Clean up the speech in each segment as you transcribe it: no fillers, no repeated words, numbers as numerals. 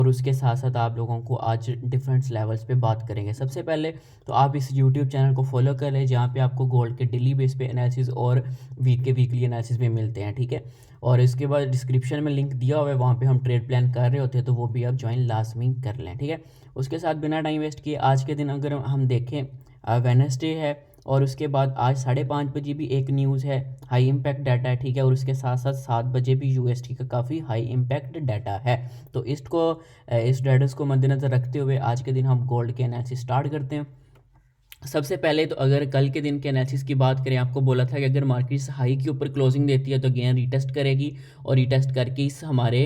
और उसके साथ साथ आप लोगों को आज डिफरेंट लेवल्स पे बात करेंगे। सबसे पहले तो आप इस यूट्यूब चैनल को फॉलो कर लें, जहाँ पे आपको गोल्ड के डेली बेस पे एनालिसिस और वीकली एनालिसिस भी मिलते हैं, ठीक है। और इसके बाद डिस्क्रिप्शन में लिंक दिया हुआ है, वहाँ पे हम ट्रेड प्लान कर रहे होते हैं, तो वो भी आप ज्वाइन लाजमी कर लें, ठीक है। उसके साथ बिना टाइम वेस्ट किए आज के दिन अगर हम देखें, वेडनेसडे है, और उसके बाद आज 5:30 बजे भी एक न्यूज़ है, हाई इम्पैक्ट डाटा है, ठीक है। और उसके साथ साथ 7 बजे भी यूएसटी का काफ़ी हाई इम्पैक्ट डाटा है। तो इस डाटा को मद्देनज़र रखते हुए आज के दिन हम गोल्ड के एनालिसिस स्टार्ट करते हैं। सबसे पहले तो अगर कल के दिन के एनालिसिस की बात करें, आपको बोला था कि अगर मार्केट हाई के ऊपर क्लोजिंग देती है तो अगेन रीटेस्ट करेगी, और रीटेस्ट करके इस हमारे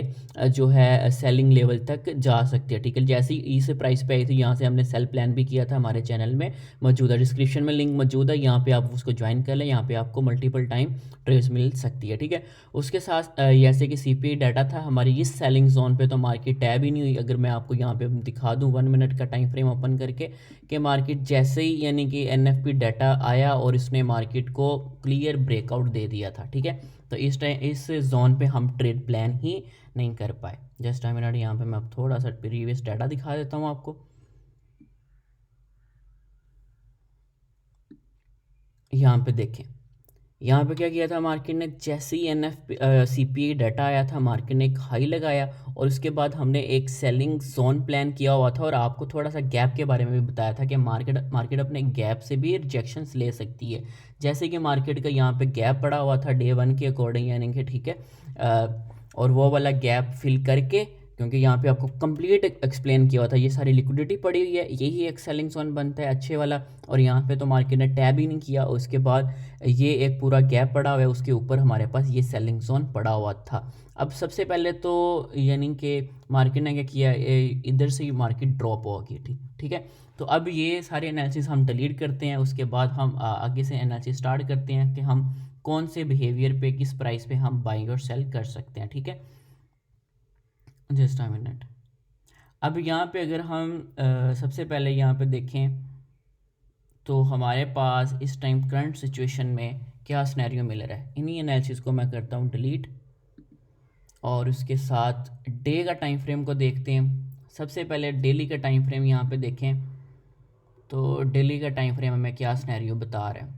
जो है सेलिंग लेवल तक जा सकती है, ठीक है। जैसे ही इस प्राइस पे आई थी, यहाँ से हमने सेल प्लान भी किया था, हमारे चैनल में मौजूद है, डिस्क्रिप्शन में लिंक मौजूद है, यहाँ पे आप उसको ज्वाइन कर लें। यहाँ पे आपको मल्टीपल टाइम ट्रेड्स मिल सकती है, ठीक है। उसके साथ जैसे कि सीपीआई डाटा था हमारी इस सेलिंग जोन पे, तो मार्केट टैब ही नहीं हुई। अगर मैं आपको यहाँ पे दिखा दूँ 1 मिनट का टाइम फ्रेम ओपन करके, कि मार्केट जैसे ही यानी कि एनएफपी डाटा आया और इसने मार्केट को क्लियर ब्रेकआउट दे दिया था, ठीक है। तो इस जोन पे हम ट्रेड प्लान ही नहीं कर पाए। जस्ट टाइम मिनट, यहाँ पे मैं अब थोड़ा सा प्रीवियस डाटा दिखा देता हूँ आपको। यहाँ पे देखें, यहाँ पे क्या किया था मार्केट ने, जैसे ही सीपीआई डाटा आया था, मार्केट ने एक हाई लगाया, और उसके बाद हमने एक सेलिंग जोन प्लान किया हुआ था, और आपको थोड़ा सा गैप के बारे में भी बताया था कि मार्केट अपने गैप से भी रिजेक्शंस ले सकती है। जैसे कि मार्केट का यहाँ पे गैप पड़ा हुआ था डे 1 के अकॉर्डिंग, यानी कि ठीक है, और वो वाला गैप फिल करके, क्योंकि यहाँ पे आपको कंप्लीट एक्सप्लेन किया हुआ था, ये सारी लिक्विडिटी पड़ी हुई है, यही एक सेलिंग जोन बनता है अच्छे वाला, और यहाँ पे तो मार्केट ने टैब ही नहीं किया। उसके बाद ये एक पूरा गैप पड़ा हुआ है, उसके ऊपर हमारे पास ये सेलिंग जोन पड़ा हुआ था। अब सबसे पहले तो यानी कि मार्केट ने क्या किया, इधर से ही मार्केट ड्रॉप होगी, ठीक है। तो अब ये सारे एनालिसिस हम डिलीट करते हैं। उसके बाद हम आगे से एनालिसिस स्टार्ट करते हैं कि हम कौन से बिहेवियर पे, किस प्राइस पे हम बाइंग और सेल कर सकते हैं, ठीक है। Just a minute. अब यहाँ पे अगर हम सबसे पहले यहाँ पे देखें, तो हमारे पास इस टाइम करंट सिचुएशन में क्या सिनेरियो मिल रहा है, इन्हीं एनालिसिस को मैं करता हूँ डिलीट, और उसके साथ डे का टाइम फ्रेम को देखते हैं। सबसे पहले डेली का टाइम फ्रेम यहाँ पे देखें, तो डेली का टाइम फ्रेम हमें क्या सिनेरियो बता रहा है।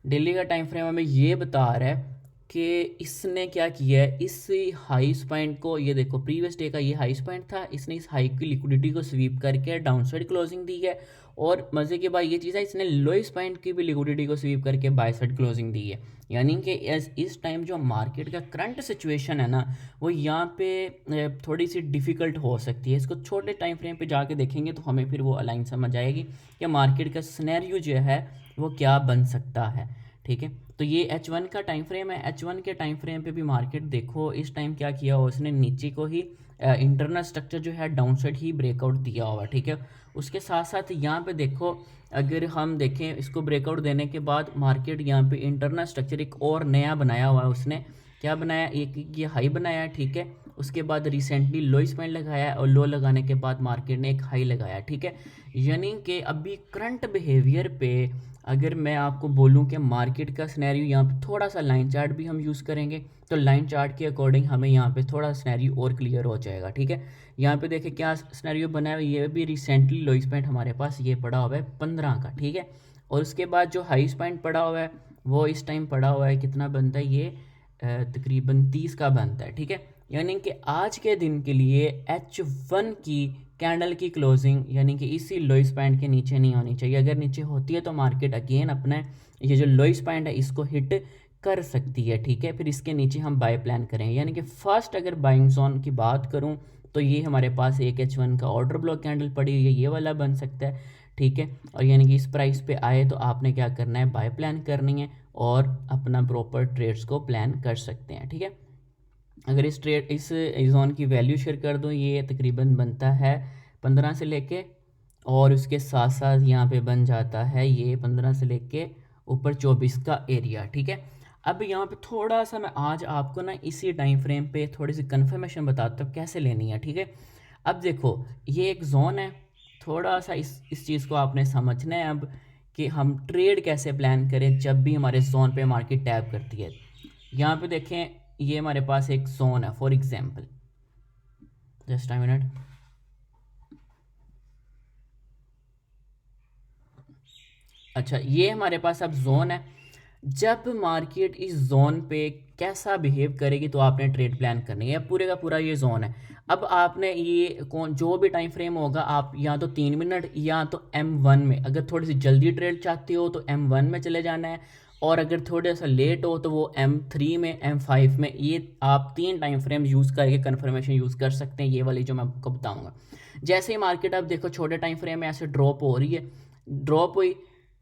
डेली का टाइम फ्रेम हमें ये बता रहा है कि इसने क्या किया है, इस हाई पॉइंट को, ये देखो प्रीवियस डे का ये हाई पॉइंट था, इसने इस हाई की लिक्विडिटी को स्वीप करके डाउनसाइड क्लोजिंग दी है, और मज़े की बात ये चीज़ है, इसने लोएस्ट पॉइंट की भी लिक्विडिटी को स्वीप करके बाय साइड क्लोजिंग दी है। यानी कि इस टाइम जो मार्केट का करंट सिचुएशन है ना, वो यहाँ पे थोड़ी सी डिफ़िकल्ट हो सकती है। इसको छोटे टाइम फ्रेम पे जाके देखेंगे तो हमें फिर वो अलाइन समझ आएगी कि मार्केट का सिनेरियो जो है वो क्या बन सकता है, ठीक है। तो ये H1 का टाइम फ्रेम है। H1 के टाइम फ्रेम पे भी मार्केट देखो इस टाइम क्या किया हो, उसने नीचे को ही इंटरनल स्ट्रक्चर जो है डाउनसाइड ही ब्रेकआउट दिया हुआ, ठीक है। उसके साथ साथ यहाँ पे देखो, अगर हम देखें इसको ब्रेकआउट देने के बाद मार्केट यहाँ पे इंटरनल स्ट्रक्चर एक और नया बनाया हुआ है। उसने क्या बनाया, एक ये हाई बनाया, ठीक है। उसके बाद रिसेंटली लोइस पॉइंट लगाया, और लो लगाने के बाद मार्केट ने एक हाई लगाया, ठीक है। यानी कि अभी करंट बिहेवियर पे अगर मैं आपको बोलूं कि मार्केट का सिनेरियो, यहाँ पे थोड़ा सा लाइन चार्ट भी हम यूज़ करेंगे, तो लाइन चार्ट के अकॉर्डिंग हमें यहाँ पे थोड़ा सिनेरियो और क्लियर हो जाएगा, ठीक है। यहाँ पे देखें क्या सिनेरियो बना है, ये भी रिसेंटली लोइस पॉइंट हमारे पास ये पड़ा हुआ है 15 का, ठीक है। और उसके बाद जो हाईस्ट पॉइंट पड़ा हुआ है वो इस टाइम पड़ा हुआ है, कितना बनता है ये, तकरीबन 30 का बनता है, ठीक है। यानी कि आज के दिन के लिए H1 की कैंडल की क्लोजिंग यानी कि इसी लोइस पॉइंट के नीचे नहीं होनी चाहिए। अगर नीचे होती है तो मार्केट अगेन अपना ये जो लोइस पॉइंट है इसको हिट कर सकती है, ठीक है। फिर इसके नीचे हम बाय प्लान करें, यानी कि फर्स्ट अगर बाइंग जोन की बात करूं तो ये हमारे पास एक H1 का ऑर्डर ब्लॉक कैंडल पड़ी हुई है, ये वाला बन सकता है, ठीक है। और यानी कि इस प्राइस पे आए तो आपने क्या करना है, बाय प्लान करनी है, और अपना प्रॉपर ट्रेड्स को प्लान कर सकते हैं, ठीक है। अगर इस जोन की वैल्यू शेयर कर दूँ, ये तकरीबन बनता है 15 से लेके, और उसके साथ साथ यहाँ पे बन जाता है ये 15 से लेके ऊपर 24 का एरिया, ठीक है। अब यहाँ पे थोड़ा सा मैं आज आपको ना इसी टाइम फ्रेम पे थोड़ी सी कंफर्मेशन बताता हूँ कैसे लेनी है, ठीक है। अब देखो ये एक जोन है, थोड़ा सा इस चीज़ को आपने समझना है अब, कि हम ट्रेड कैसे प्लान करें जब भी हमारे जोन पे मार्केट टैप करती है। यहाँ पे देखें, ये हमारे पास एक जोन है for example, just a minute. अच्छा, ये हमारे पास अब जोन है। जब मार्केट इस जोन पे कैसा बिहेव करेगी तो आपने ट्रेड प्लान करनी है। पूरे का पूरा ये जोन है। अब आपने ये कौन जो भी टाइम फ्रेम होगा, आप या तो 3 मिनट या तो M1 में, अगर थोड़ी सी जल्दी ट्रेड चाहते हो तो M1 में चले जाना है, और अगर थोड़ा सा लेट हो तो वो M3 में, M5 में। ये आप 3 टाइम फ्रेम यूज़ करके कन्फर्मेशन यूज़ कर सकते हैं, ये वाली जो मैं आपको बताऊँगा। जैसे ही मार्केट आप देखो छोटे टाइम फ्रेम में ऐसे ड्रॉप हो रही है, ड्रॉप हुई,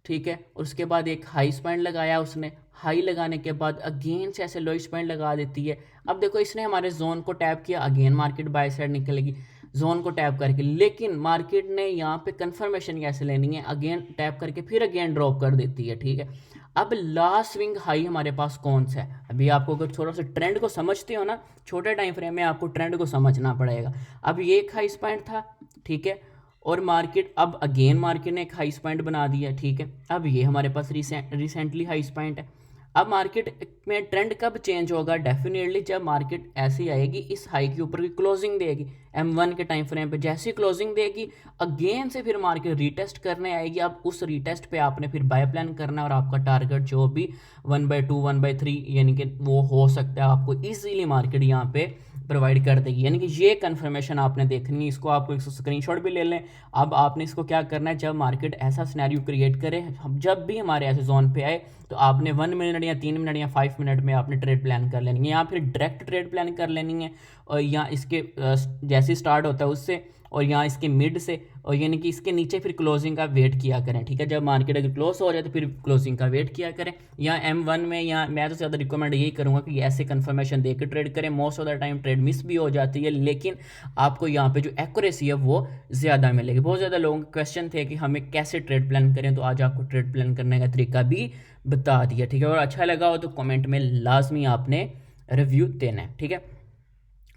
ठीक है, और उसके बाद एक हाई स्पैंड लगाया उसने, हाई लगाने के बाद अगेन से ऐसे लो स्पैंड लगा देती है। अब देखो इसने हमारे जोन को टैप किया, अगेन मार्केट बाय साइड निकलेगी जोन को टैप करके, लेकिन मार्केट ने यहाँ पे कंफर्मेशन कैसे लेनी है, अगेन टैप करके फिर अगेन ड्रॉप कर देती है, ठीक है। अब लास्ट स्विंग हाई हमारे पास कौन सा है, अभी आपको अगर थोड़ा सा ट्रेंड को समझते हो ना, छोटे टाइम फ्रेम में आपको ट्रेंड को समझना पड़ेगा। अब ये एक हाई स्पैंड था, ठीक है, और मार्केट अब अगेन मार्केट ने एक हाई स्पॉइंट बना दिया, ठीक है। अब ये हमारे पास रिसेंटली हाई स्पॉइंट है। अब मार्केट में ट्रेंड कब चेंज होगा, डेफिनेटली जब मार्केट ऐसी आएगी इस हाई के ऊपर की क्लोजिंग देगी M1 के टाइम फ्रेम पे, जैसी क्लोजिंग देगी अगेन से फिर मार्केट रीटेस्ट करने आएगी। अब उस रीटेस्ट पे आपने फिर बाय प्लान करना है, और आपका टारगेट जो भी 1/2 1/3 यानी कि वो हो सकता है, आपको इजीली मार्केट यहाँ पे प्रोवाइड कर देगी। यानी कि ये कंफर्मेशन आपने देखनी है, इसको आपको एक स्क्रीनशॉट भी ले लें। अब आपने इसको क्या करना है, जब मार्केट ऐसा सिनेरियो क्रिएट करे, जब भी हमारे ऐसे जोन पे आए, तो आपने 1 मिनट या 3 मिनट या 5 मिनट में आपने ट्रेड प्लान कर लेनी है, या फिर डायरेक्ट ट्रेड प्लान कर लेनी है, और या इसके जैसे स्टार्ट होता है उससे, और यहाँ इसके मिड से, और यानी कि इसके नीचे फिर क्लोजिंग का वेट किया करें, ठीक है। जब मार्केट अगर क्लोज हो जाए तो फिर क्लोजिंग का वेट किया करें, या M1 में। या मैं तो ज़्यादा रिकमेंड यही करूँगा कि ऐसे कन्फर्मेशन देकर ट्रेड करें। Most of the time trade miss भी हो जाती है, लेकिन आपको यहाँ पे जो एक्यूरेसी है वो ज़्यादा मिलेगी। बहुत ज़्यादा लोगों के क्वेश्चन थे कि हमें कैसे ट्रेड प्लान करें, तो आज आपको ट्रेड प्लान करने का तरीका भी बता दिया, ठीक है। और अच्छा लगा हो तो कमेंट में लाजमी आपने रिव्यू देना है, ठीक है।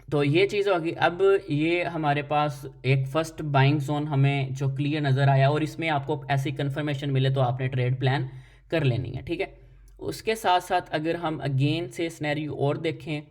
तो ये चीज़ होगी। अब ये हमारे पास एक फर्स्ट बाइंग जोन हमें जो क्लियर नज़र आया, और इसमें आपको ऐसी कंफर्मेशन मिले तो आपने ट्रेड प्लान कर लेनी है, ठीक है। उसके साथ साथ अगर हम अगेन से स्नैरियो और देखें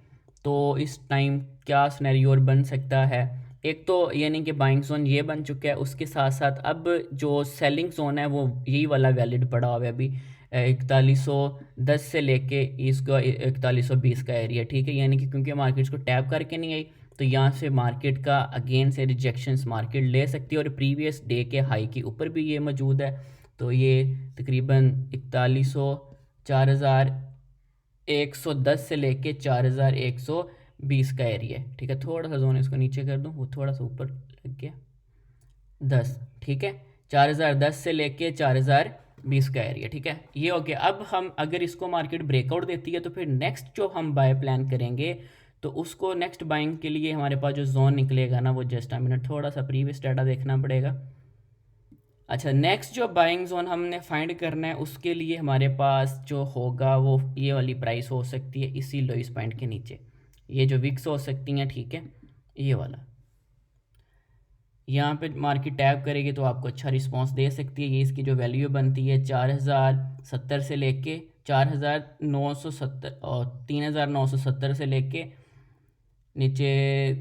तो इस टाइम क्या स्नैरियो और बन सकता है। एक तो यानी कि बाइंग जोन ये बन चुका है, उसके साथ साथ अब जो सेलिंग जोन है वो यही वाला वैलिड पड़ा हुआ है अभी, 4110 से लेके इसका 4120 का एरिया, ठीक है। यानी कि क्योंकि मार्केट को टैप करके नहीं आई, तो यहाँ से मार्केट का अगेन से रिजेक्शंस मार्केट ले सकती है, और प्रीवियस डे के हाई के ऊपर भी ये मौजूद है। तो ये तकरीबन 4100 4110 से लेके 4120 का एरिया है, ठीक है। थोड़ा सा जोन इसको नीचे कर दूँ, वो थोड़ा सा ऊपर लग गया 10, ठीक है। 4010 से लेके 4020 का एरिया, ठीक है, ये हो गया। अब हम अगर इसको मार्केट ब्रेकआउट देती है तो फिर नेक्स्ट जो हम बाय प्लान करेंगे, तो उसको नेक्स्ट बाइंग के लिए हमारे पास जो जोन निकलेगा ना, वो जस्ट अ मिनट, थोड़ा सा प्रीवियस डाटा देखना पड़ेगा। अच्छा, नेक्स्ट जो बाइंग जोन हमने फाइंड करना है, उसके लिए हमारे पास जो होगा वो ये वाली प्राइस हो सकती है इसी लोइस पॉइंट के नीचे, ये जो विक्स हो सकती हैं, ठीक है, ये वाला। यहाँ पे मार्केट टैप करेगी तो आपको अच्छा रिस्पांस दे सकती है। ये इसकी जो वैल्यू बनती है 4070 से लेके 4970, और 3970 से लेके नीचे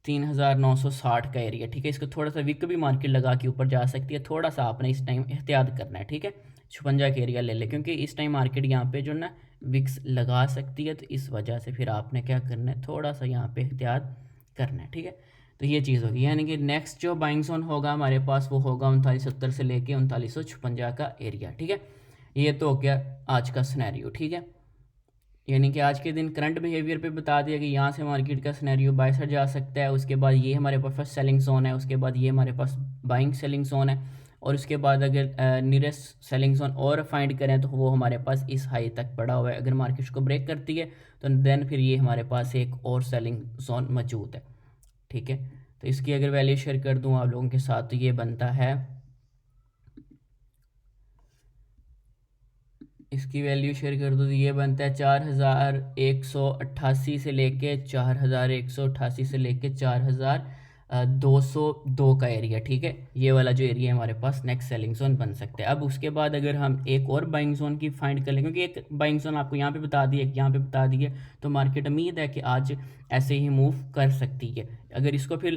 3960 का एरिया, ठीक है। इसको थोड़ा सा विक भी मार्केट लगा के ऊपर जा सकती है, थोड़ा सा आपने इस टाइम एहतियात करना है, ठीक है। 56 का एरिया ले ले, क्योंकि इस टाइम मार्केट यहाँ पे जो ना विक्स लगा सकती है, तो इस वजह से फिर आपने क्या करना है, थोड़ा सा यहाँ पे एहतियात करना है, ठीक है। तो ये चीज़ होगी, यानी कि नेक्स्ट जो बाइंग जोन होगा हमारे पास वो होगा 3970 से लेके 3956 का एरिया, ठीक है। ये तो हो गया आज का सिनेरियो, ठीक है। यानी कि आज के दिन करंट बिहेवियर पे बता दिया कि यहाँ से मार्केट का सिनेरियो बाय साइड जा सकता है। उसके बाद ये हमारे पास फर्स्ट सेलिंग जोन है, उसके बाद ये हमारे पास बाइंग सेलिंग जोन है, और उसके बाद अगर नियरेस्ट सेलिंग जोन और फाइंड करें तो वो हमारे पास इस हाई तक पड़ा हुआ है। अगर मार्केट को ब्रेक करती है तो देन फिर ये हमारे पास एक और सेलिंग जोन मौजूद है, ठीक है। तो इसकी अगर वैल्यू शेयर कर दूँ आप लोगों के साथ, तो ये बनता है, इसकी वैल्यू शेयर कर दो तो ये बनता है 4188 से लेके 4188 से लेके 4000 202 का एरिया, ठीक है। ये वाला जो एरिया हमारे पास नेक्स्ट सेलिंग जोन बन सकते हैं। अब उसके बाद अगर हम एक और बाइंग जोन की फाइंड कर लें, क्योंकि एक बाइंग जोन आपको यहाँ पे बता दी है, एक यहाँ पे बता दी है, तो मार्केट उम्मीद है कि आज ऐसे ही मूव कर सकती है। अगर इसको फिर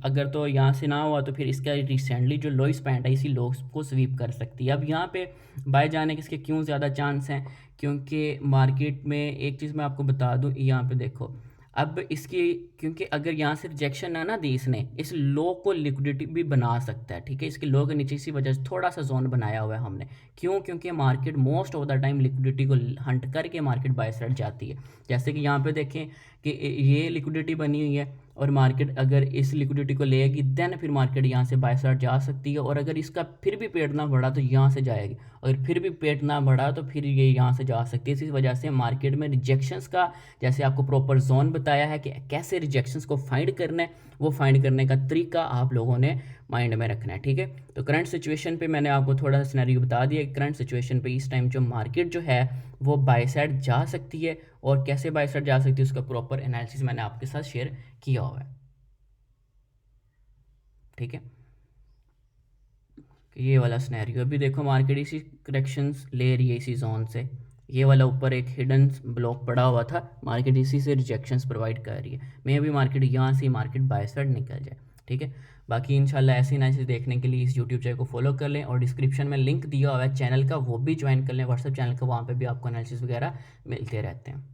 अगर तो यहाँ से ना हुआ तो फिर इसका रिसेंटली जो लोएस्ट पॉइंट है इसी लो को स्वीप कर सकती है। अब यहाँ पे बाय जाने के इसके क्यों ज़्यादा चांस हैं, क्योंकि मार्केट में एक चीज़ मैं आपको बता दूँ, यहाँ पे देखो अब इसकी, क्योंकि अगर यहाँ से रिजेक्शन ना ना दी इसने, इस लो को लिक्विडिटी भी बना सकता है, ठीक है। इसके लो के नीचे इसी वजह से थोड़ा सा जोन बनाया हुआ है हमने, क्यों, क्योंकि market most of the time liquidity को हंट करके मार्केट बाय साइड जाती है। जैसे कि यहाँ पे देखें कि ये लिक्विडिटी बनी हुई है और मार्केट अगर इस लिक्विडिटी को लेगी देन फिर मार्केट यहाँ से बाय साइड जा सकती है, और अगर इसका फिर भी पेट ना बढ़ा तो यहाँ से जाएगी, अगर फिर भी पेट ना बढ़ा तो फिर ये यहाँ से जा सकती है। इसी वजह से मार्केट में रिजेक्शंस का, जैसे आपको प्रॉपर जोन बताया है कि कैसे रिजेक्शंस को फाइंड करना है, वो फाइंड करने का तरीका आप लोगों ने माइंड में रखना है, ठीक है। तो करंट सिचुएशन पे मैंने आपको थोड़ा सा सिनेरियो बता दिया। करंट सिचुएशन पे इस टाइम जो मार्केट जो है वो बाय साइड जा सकती है, और कैसे बाय साइड जा सकती है उसका प्रॉपर एनालिसिस मैंने आपके साथ शेयर किया हुआ है, ठीक है। ये वाला सिनेरियो अभी देखो मार्केट इसी करेक्शंस ले रही है इसी जोन से, ये वाला ऊपर एक हिडन ब्लॉक पड़ा हुआ था, मार्केट इसी से रिजेक्शंस प्रोवाइड कर रही है। मैं भी मार्केट यहाँ से मार्केट बाय साइड निकल जाए, ठीक है। बाकी इंशाल्लाह ऐसे एनालिसिस देखने के लिए इस यूट्यूब चैनल को फॉलो कर लें, और डिस्क्रिप्शन में लिंक दिया हुआ है चैनल का, वो भी ज्वाइन कर लें, व्हाट्सएप चैनल का, वहाँ पे भी आपको एनालिसिस वगैरह मिलते रहते हैं।